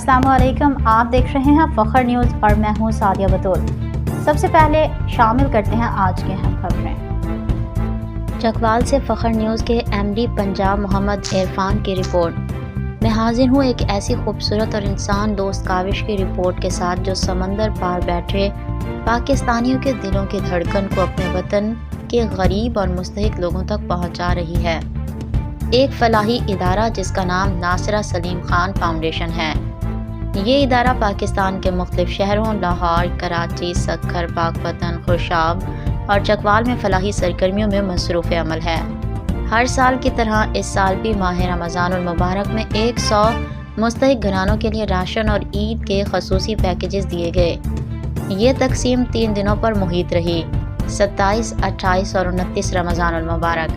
अस्सलामुअलैकुम। आप देख रहे हैं फ़ख्र न्यूज़ और मैं हूं सादिया बतूल। सबसे पहले शामिल करते हैं आज के अहम खबरें। चकवाल से फ़ख्र न्यूज़ के एमडी पंजाब मोहम्मद इरफान की रिपोर्ट। मैं हाजिर हूं एक ऐसी खूबसूरत और इंसान दोस्त काविश की रिपोर्ट के साथ जो समंदर पार बैठे पाकिस्तानियों के दिलों की धड़कन को अपने वतन के गरीब और मुस्तहिक लोगों तक पहुंचा रही है। एक फलाही इदारा जिसका नाम नासिरा सलीम खान फाउंडेशन है। ये इदारा पाकिस्तान के मुख्तलिफ शहरों लाहौर, कराची, सक्खर, पाकपतन, खुशाब और चकवाल में फलाही सरगर्मियों में मसरूफ़ अमल है। हर साल की तरह इस साल भी माह रमज़ानुल मुबारक में 100 मुस्तहिक घरानों के लिए राशन और ईद के खसूसी पैकेजेस दिए गए। ये तकसीम 3 दिनों पर मुहित रही, 27, 28 और 29 रमज़ानुल मुबारक।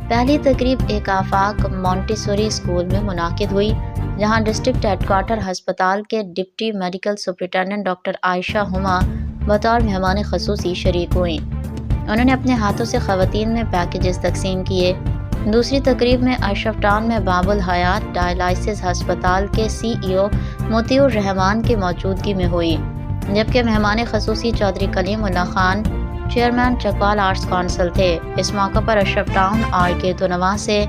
पहली तकरीब एक आफाक मॉन्टेसरी स्कूल में मुनाकिद हुई, जहां डिस्ट्रिक्ट हेडक्वार्टर हस्पताल के deputy medical superintendent doctor Ayesha Huma बतौर मेहमान खसूसी शरीक हुई। उन्होंने अपने हाथों से ख़वातीन में पैकेजेस तकसीम किए। दूसरी तकरीब में अशरफ टाउन में बाबुल हयात डायलिसिस हस्पताल के CEO मोतिउर रहमान की मौजूदगी में हुई, जबकि मेहमान खसूसी Chaudhry Kalimullah Khan chairman Chakwal arts council थे। इस मौके पर अशरफ टाउन और गिरदोनवा से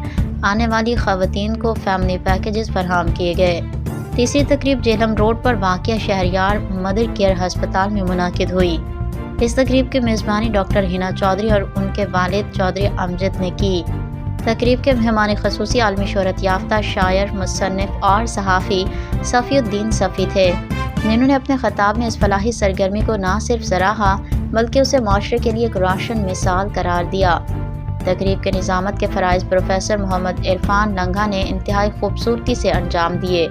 आने वाली ख़वातीन को फैमिली पैकेजेस फराहम किए गए। तीसरी तकरीब जेलम रोड पर वाक़िया शहरयार मदर केयर हस्पताल में मुनाकिद हुई। इस तकरीब की मेज़बानी डॉक्टर हिना चौधरी और उनके वालिद चौधरी अमजद ने की। तकरीब के मेहमान खसूसी आलमी शोहरत याफ्ता शायर, मुसन्निफ़ और सहाफ़ी सफ़ीउद्दीन सफ़ी थे, जिन्होंने अपने ख़ताब में इस फलाही सरगर्मी को न सिर्फ सराहा बल्कि उसे माशरे के लिए एक रोशन मिसाल करार दिया। तकरीब के निज़ामत के फ़राइज़ प्रोफेसर मोहम्मद इरफान लंघा ने इंतहाई खूबसूरती से अंजाम दिए,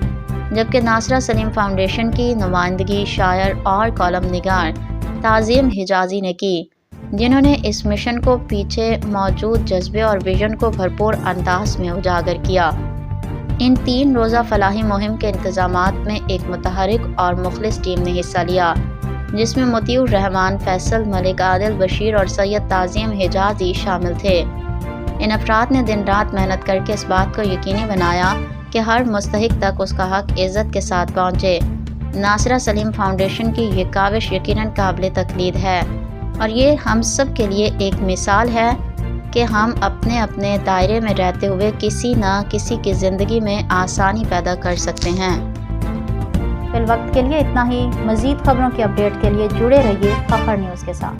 जबकि नासिरा सलीम फाउंडेशन की नुमाइंदगी शायर और कॉलम निगार ताज़ीम हिजाज़ी ने की, जिन्होंने इस मिशन को पीछे मौजूद जज्बे और विजन को भरपूर अंदाज में उजागर किया। इन 3 रोज़ा फलाही मुहिम के इंतज़ामात में एक मुतहरिक और मुखलिस टीम ने हिस्सा लिया, जिसमें मोतिउर रहमान, फैसल, मलिक आदिल, बशीर और सैयद ताज़ीम हिजाज़ी शामिल थे। इन अफराद ने दिन रात मेहनत करके इस बात को यकीनी बनाया कि हर मुस्तहिक तक उसका हक इज़्ज़त के साथ पहुँचे। नासिरा सलीम फाउंडेशन की ये काविश यकीनन काबिल तकलीद है और ये हम सब के लिए एक मिसाल है कि हम अपने अपने दायरे में रहते हुए किसी न किसी की ज़िंदगी में आसानी पैदा कर सकते हैं। फिल वक्त के लिए इतना ही। मज़ीद खबरों की अपडेट के लिए जुड़े रहिए फ़ख्र न्यूज़ के साथ।